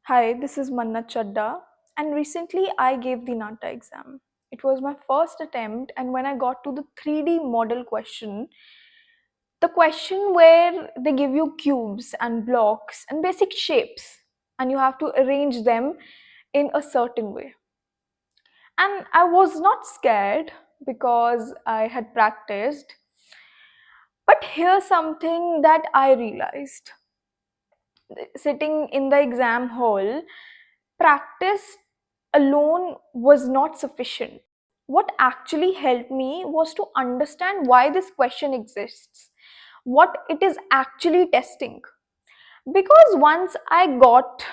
Hi, this is Manna Chadda, and recently I gave the NATA exam. It was my first attempt, and when I got to the 3D model question, the question where they give you cubes and blocks and basic shapes, and you have to arrange them in a certain way. And I was not scared because I had practiced, but here's something that I realized. Sitting in the exam hall, practice alone was not sufficient. What actually helped me was to understand why this question exists, what it is actually testing. Because once I got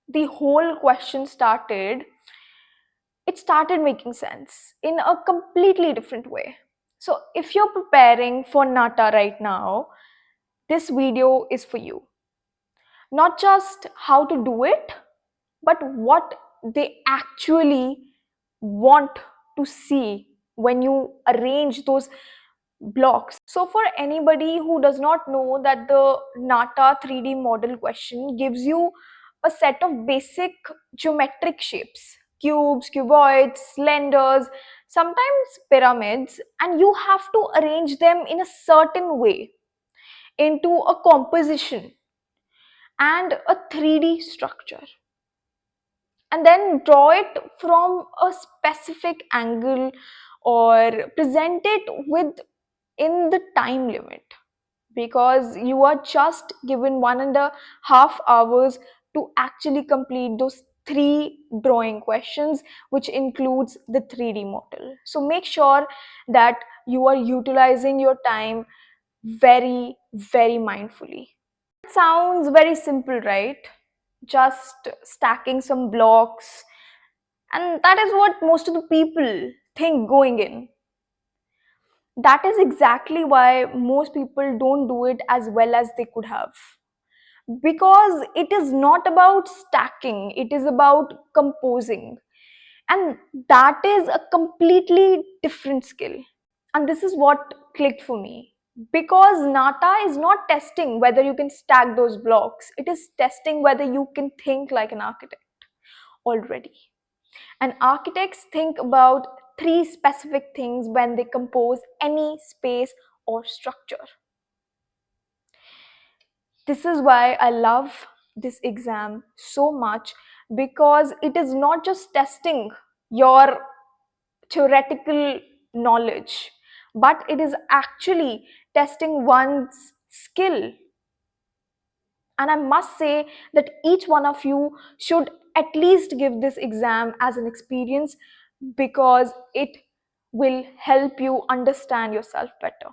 the whole question started, it started making sense in a completely different way. So, if you're preparing for NATA right now, this video is for you. Not just how to do it, but what they actually want to see when you arrange those blocks. So for anybody who does not know, that the NATA 3D model question gives you a set of basic geometric shapes, cubes, cuboids, cylinders, sometimes pyramids, and you have to arrange them in a certain way into a composition and a 3D structure, and then draw it from a specific angle or present it within the time limit, because you are just given 1.5 hours to actually complete those three drawing questions, which includes the 3D model. So make sure that you are utilizing your time very, very mindfully. It sounds very simple, right? Just stacking some blocks, and that is what most of the people think going in. That is exactly why most people don't do it as well as they could have. Because it is not about stacking, it is about composing. And that is a completely different skill. And this is what clicked for me. Because NATA is not testing whether you can stack those blocks, it is testing whether you can think like an architect already. And architects think about three specific things when they compose any space or structure. This is why I love this exam so much, because it is not just testing your theoretical knowledge, but it is actually testing one's skill. And I must say that each one of you should at least give this exam as an experience, because it will help you understand yourself better.